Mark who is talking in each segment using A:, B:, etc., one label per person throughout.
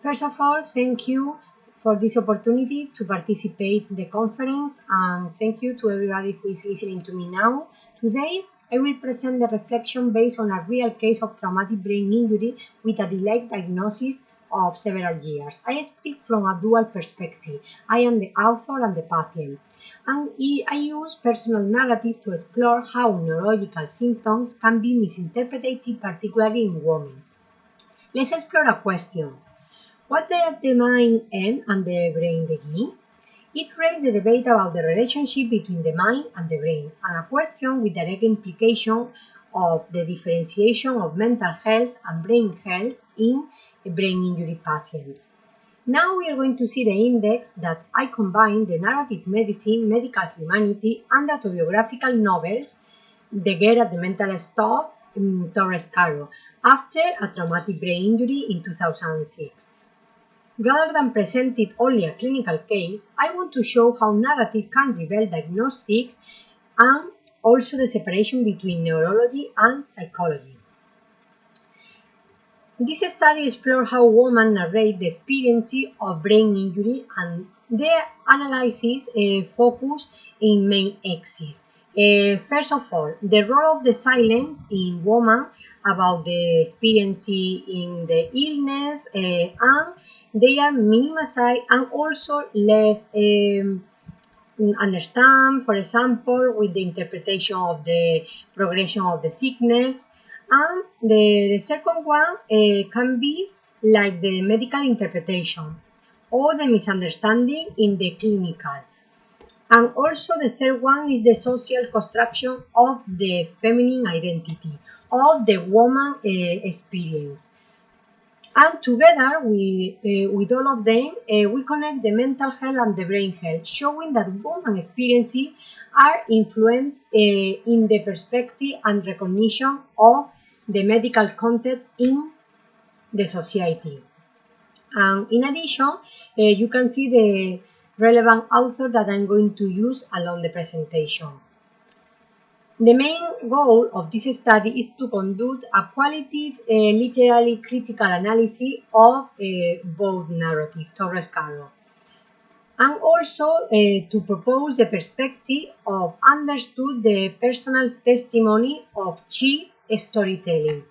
A: First of all, thank you for this opportunity to participate in the conference, and thank you to everybody who is listening to me now. Today, I will present the reflection based on a real case of traumatic brain injury with a delayed diagnosis of several years. I speak from a dual perspective. I am the author and the patient, and I use personal narrative to explore how neurological symptoms can be misinterpreted, particularly in women. Let's explore a question. What did the mind end and the brain begin? It raised the debate about the relationship between the mind and the brain, and a question with direct implication of the differentiation of mental health and brain health in brain injury patients. Now we are going to see the index that I combine the narrative medicine, medical humanity, and autobiographical novels, The Girl at the Mental Stop, Torres Caro, after a traumatic brain injury in 2006. Rather than presenting only a clinical case, I want to show how narrative can reveal diagnostic and also the separation between neurology and psychology. This study explored how women narrate the experience of brain injury, and the analysis focused in main axes. First of all, the role of the silence in women about the experience in the illness, and they are minimized and also less understand, for example, with the interpretation of the progression of the sickness. And the second one can be like the medical interpretation or the misunderstanding in the clinical. And also the third one is the social construction of the feminine identity, of the woman experience. And together with all of them, we connect the mental health and the brain health, showing that women experiences are influenced in the perspective and recognition of the medical context in the society. And in addition, you can see the relevant author that I'm going to use along the presentation. The main goal of this study is to conduct a qualitative, literally critical analysis of both narrative, Torres Caro, and also to propose the perspective of understood the personal testimony of chi storytelling.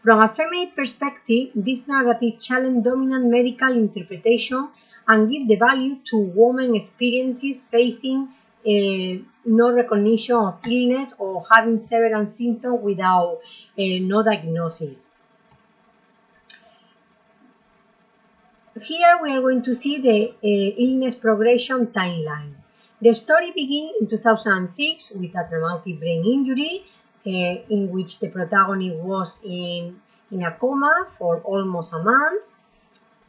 A: From a feminine perspective, this narrative challenges dominant medical interpretation and gives the value to women's experiences facing no recognition of illness or having several symptoms without no diagnosis. Here we are going to see the illness progression timeline. The story begins in 2006 with a traumatic brain injury in which the protagonist was in a coma for almost a month.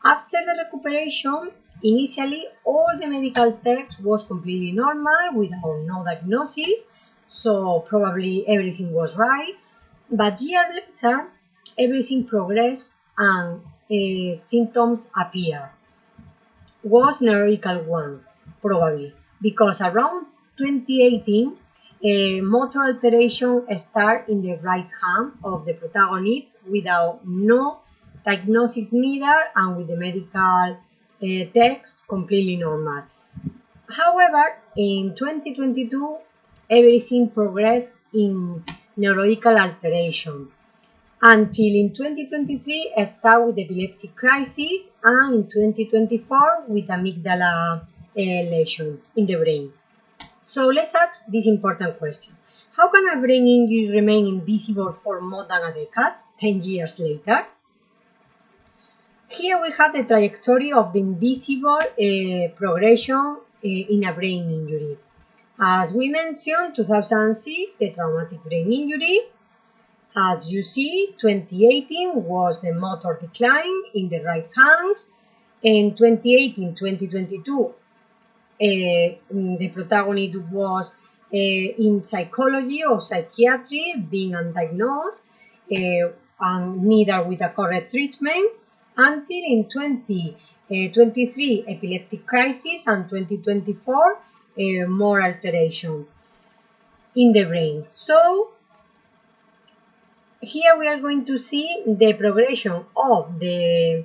A: After the recuperation, initially all the medical tests was completely normal without no diagnosis, so probably everything was right. But years later, everything progressed and symptoms appear. Was neurological one, probably, because around 2018, motor alteration start in the right hand of the protagonist without no diagnosis neither, and with the medical text completely normal. However, in 2022, everything progressed in neurological alteration until in 2023 start with epileptic crisis, and in 2024 with amygdala lesions in the brain. So let's ask this important question. How can a brain injury remain invisible for more than a decade, 10 years later? Here we have the trajectory of the invisible progression in a brain injury. As we mentioned, 2006, the traumatic brain injury. As you see, 2018 was the motor decline in the right hand. In 2018-2022, the protagonist was in psychology or psychiatry, being undiagnosed, and neither with a correct treatment, until in 2023 epileptic crisis, and 2024 more alteration in the brain. So here we are going to see the progression of the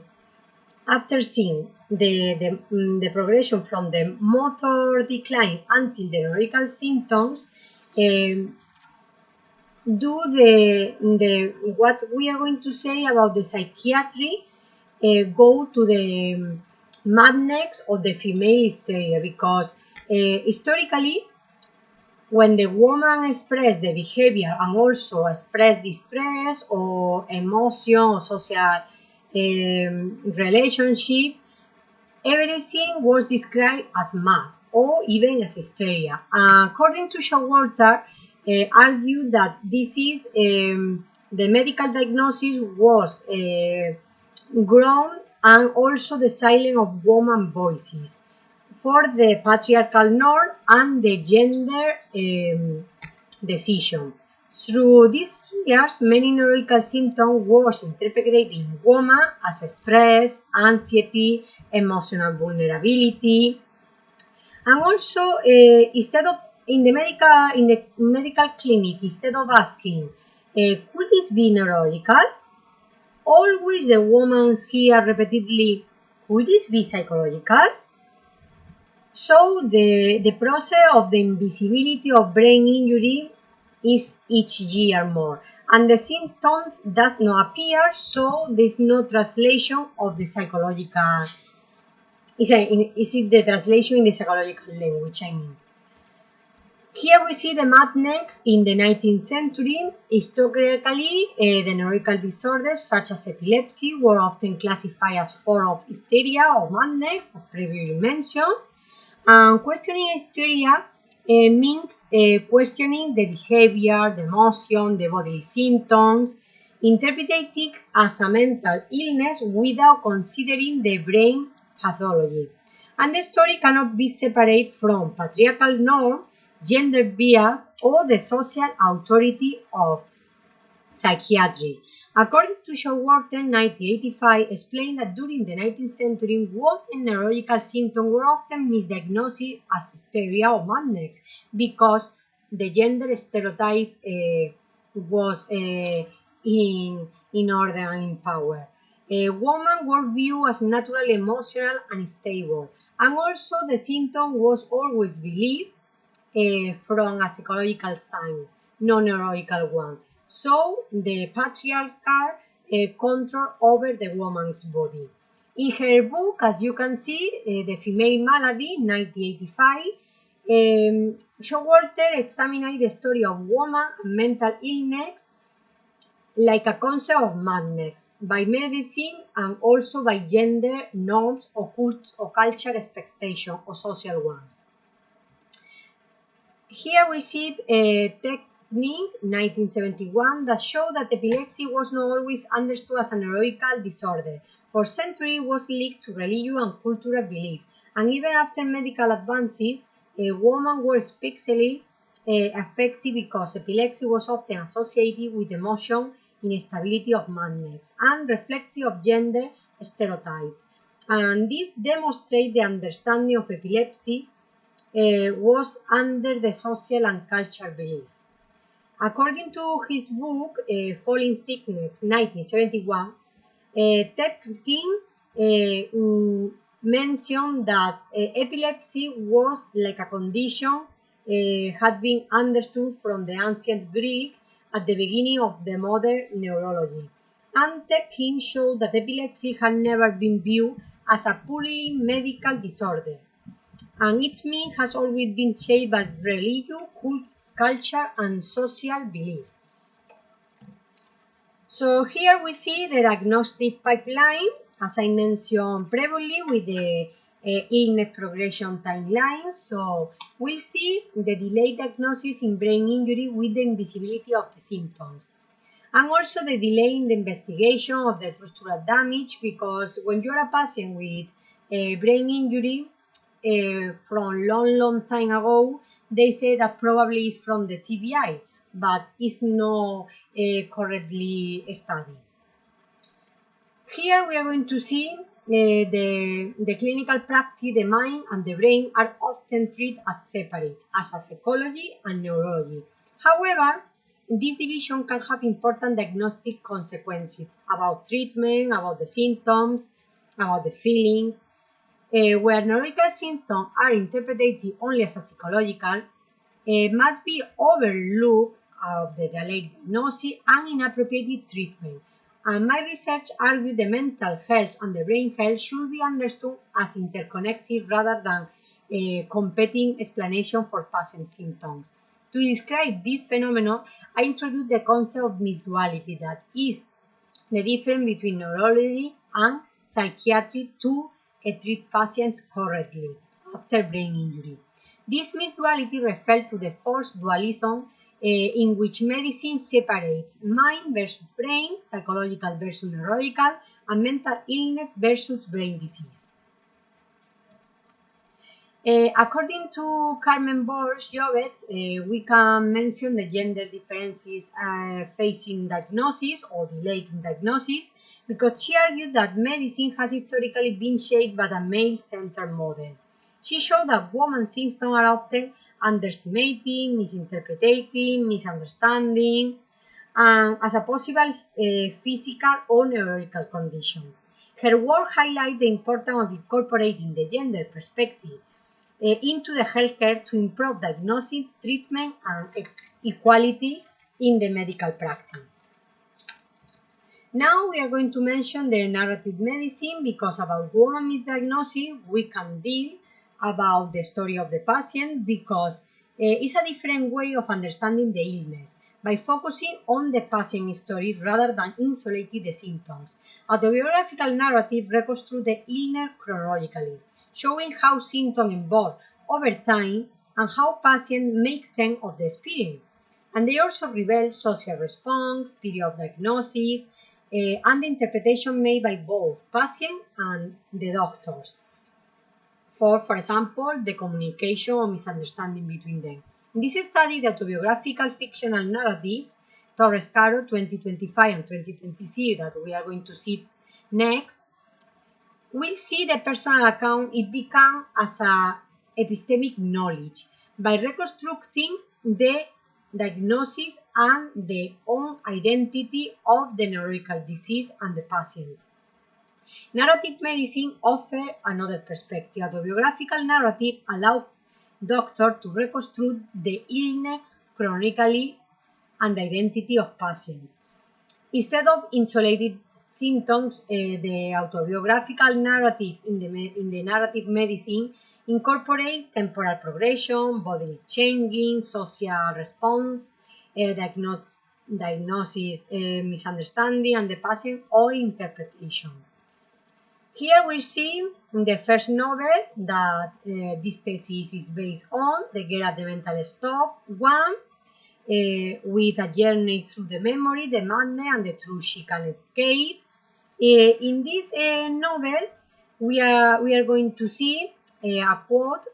A: After seeing the progression from the motor decline until the neurological symptoms, what we are going to say about the psychiatry, go to the madness or the female hysteria, because historically, when the woman express the behavior and also express distress or emotion or social relationship, everything was described as mad or even as hysteria. According to Showalter, argued that this is the medical diagnosis was grown and also the silence of woman voices for the patriarchal norm and the gender decision. Through these years, many neurological symptoms were interpreted in women as stress, anxiety, emotional vulnerability, and also instead of in the medical clinic, instead of asking, could this be neurological? Always the woman hear repeatedly, could this be psychological? So the process of the invisibility of brain injury is each year more, and the symptoms does not appear, so there's no translation of the psychological. Is it the translation in the psychological language? I mean. Here we see the madness in the 19th century. Historically, the neurological disorders such as epilepsy were often classified as form of hysteria or madness, as previously mentioned. Questioning hysteria means questioning the behavior, the emotion, the bodily symptoms, interpreting it as a mental illness without considering the brain pathology. And the story cannot be separated from patriarchal norm, gender bias, or the social authority of psychiatry. According to Showalter, 1985, explained that during the 19th century, women neurological symptoms were often misdiagnosed as hysteria or madness because the gender stereotype was in order and in power. Women were viewed as naturally emotional and stable, and also the symptom was always believed from a psychological sign, non-neurological one. So the patriarchal control over the woman's body. In her book, as you can see, The Female Malady, 1985, Showalter examined the story of woman and mental illness like a concept of madness by medicine and also by gender norms or culture expectation or social ones. Here we see a technique, 1971, that showed that epilepsy was not always understood as a neurological disorder. For centuries, it was linked to religion and cultural belief. And even after medical advances, women were especially affected because epilepsy was often associated with emotion, instability of madness, and reflective of gender stereotype. And this demonstrates the understanding of epilepsy was under the social and cultural belief. According to his book, Falling Sickness, 1971, Tepkin mentioned that epilepsy was like a condition had been understood from the ancient Greek at the beginning of the modern neurology. And Tepkin showed that epilepsy had never been viewed as a purely medical disorder, and its meaning has always been shaped by religion, culture, and social belief. So here we see the diagnostic pipeline, as I mentioned previously, with the illness progression timeline. So we'll see the delayed diagnosis in brain injury with the invisibility of the symptoms. And also the delay in the investigation of the structural damage, because when you're a patient with brain injury, from long time ago, they say that probably it's from the TBI, but it's not correctly studied. Here we are going to see the clinical practice, the mind and the brain are often treated as separate, as a psychology and neurology. However, this division can have important diagnostic consequences about treatment, about the symptoms, about the feelings. Where neurological symptoms are interpreted only as a psychological, must be overlooked of the delayed diagnosis and inappropriate treatment. And my research argued the mental health and the brain health should be understood as interconnected rather than competing explanation for patient symptoms. To describe this phenomenon, I introduced the concept of misduality, that is the difference between neurology and psychiatry to treat patients correctly after brain injury. This misduality refers to the false dualism in which medicine separates mind versus brain, psychological versus neurological, and mental illness versus brain disease. According to Carmen Borges-Jovet, we can mention the gender differences facing diagnosis or delayed in diagnosis, because she argued that medicine has historically been shaped by a male-centered model. She showed that women's symptoms are often underestimated, misinterpreted, misunderstanding, as a possible physical or neurological condition. Her work highlights the importance of incorporating the gender perspective into the healthcare to improve diagnosis, treatment, and equality in the medical practice. Now we are going to mention the narrative medicine, because about woman misdiagnosis we can deal about the story of the patient, because it's a different way of understanding the illness by focusing on the patient story rather than isolating the symptoms. Autobiographical narrative reconstructs the illness chronologically, showing how symptoms evolve over time and how patients make sense of the experience. And they also reveal social response, period of diagnosis, and the interpretation made by both patient and the doctors. For example, the communication or misunderstanding between them. In this study, the autobiographical fictional narrative, Torres Caro 2025 and 2026, that we are going to see next, we'll see the personal account, it becomes as a epistemic knowledge by reconstructing the diagnosis and the own identity of the neurological disease and the patients. Narrative medicine offers another perspective. Autobiographical narrative allows doctors to reconstruct the illness chronically and the identity of patients. Instead of isolated symptoms, the autobiographical narrative in the narrative medicine incorporate temporal progression, bodily changing, social response, diagnosis, misunderstanding, and the patient or interpretation. Here we see the first novel that this thesis is based on, the Get at the Mental Stop 1, with a journey through the memory, the madness, and the truth she can escape. In this novel, we are going to see a quote: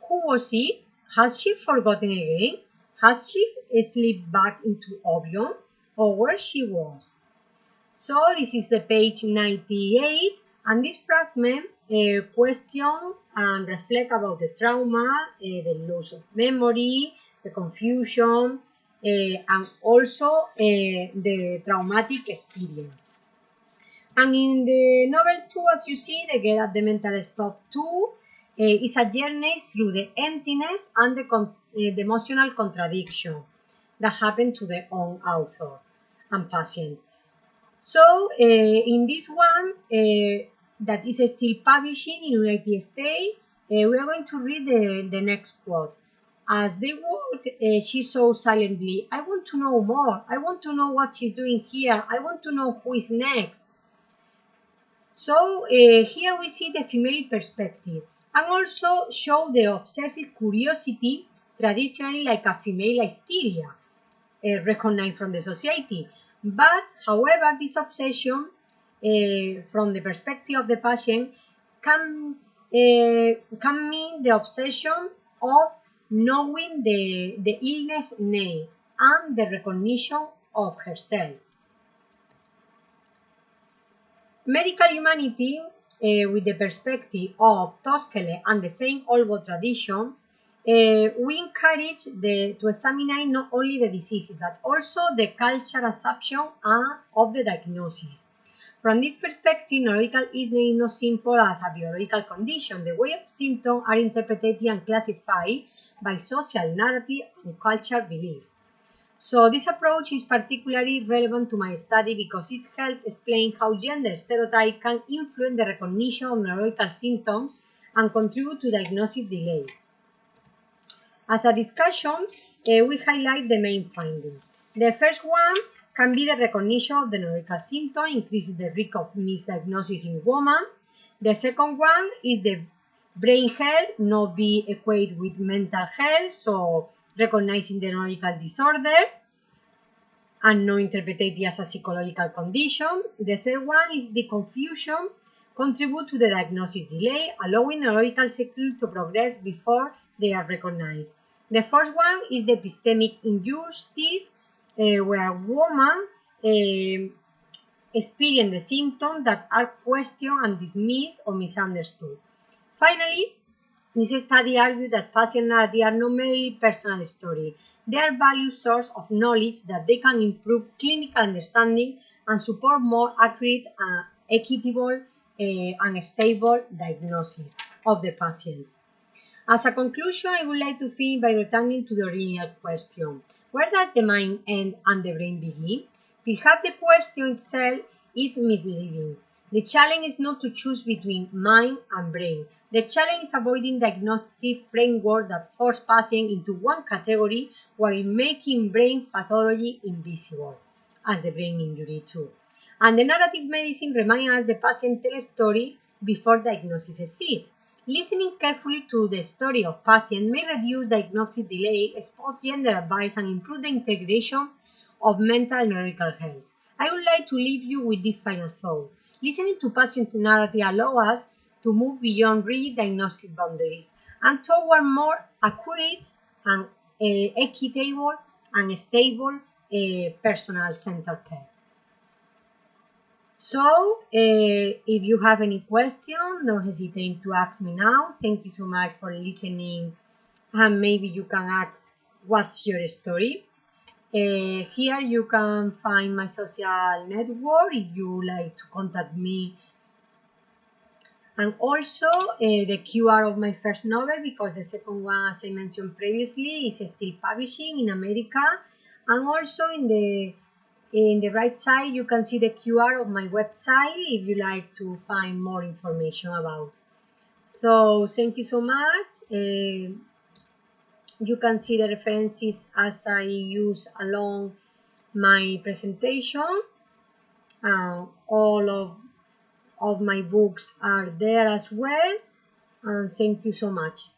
A: "Who was it? Has she forgotten again? Has she slipped back into oblivion, or where she was?" So this is the page 98, and this fragment question and reflect about the trauma, the loss of memory, the confusion, and also the traumatic experience. And in the novel 2, as you see, the Get at the Mental Stop 2 is a journey through the emptiness and the emotional contradiction that happened to the own author and patient. So in this one, that is still publishing in United States, we are going to read the next quote. As they walk, she saw silently, "I want to know more. I want to know what she's doing here. I want to know who is next." So here we see the female perspective, and also show the obsessive curiosity, traditionally like a female hysteria, recognized from the society. But, however, this obsession, from the perspective of the patient, can mean the obsession of knowing the illness name and the recognition of herself. Medical humanity, with the perspective of Toskele and the St. Olbo tradition, we encourage to examine not only the disease, but also the cultural assumption of the diagnosis. From this perspective, neurological illness is not simple as a biological condition. The way of symptoms are interpreted and classified by social narrative and cultural belief. So this approach is particularly relevant to my study because it helps explain how gender stereotype can influence the recognition of neurological symptoms and contribute to diagnosis delays. As a discussion, we highlight the main findings. The first one can be the recognition of the neurological symptom increases the risk of misdiagnosis in women. The second one is the brain health not be equated with mental health, so recognizing the neurological disorder and not interpreted as a psychological condition. The third one is the confusion contribute to the diagnosis delay, allowing neurological sequelae to progress before they are recognized. The fourth one is the epistemic injustice, where women experience the symptoms that are questioned and dismissed or misunderstood. Finally, this study argued that patient narratives are not merely personal stories. They are valuable source of knowledge that they can improve clinical understanding and support more accurate, equitable, and stable diagnosis of the patients. As a conclusion, I would like to finish by returning to the original question. Where does the mind end and the brain begin? Perhaps the question itself is misleading. The challenge is not to choose between mind and brain. The challenge is avoiding diagnostic framework that force patients into one category while making brain pathology invisible, as the brain injury too. And the narrative medicine reminds us the patient tells a story before diagnosis exists. Listening carefully to the story of patient may reduce diagnostic delay, expose gender advice, and improve the integration of mental and neurological health. I would like to leave you with this final thought. Listening to patients' narrative allows us to move beyond rigid diagnostic boundaries and toward more accurate and equitable and stable personal-centered care. So, if you have any question, don't hesitate to ask me now. Thank you so much for listening, and maybe you can ask what's your story. Here you can find my social network if you like to contact me, and also the QR of my first novel, because the second one, as I mentioned previously, is still publishing in America, and also in the right side you can see the QR of my website if you like to find more information about. So thank you so much. You can see the references as I use along my presentation. All of my books are there as well. And thank you so much.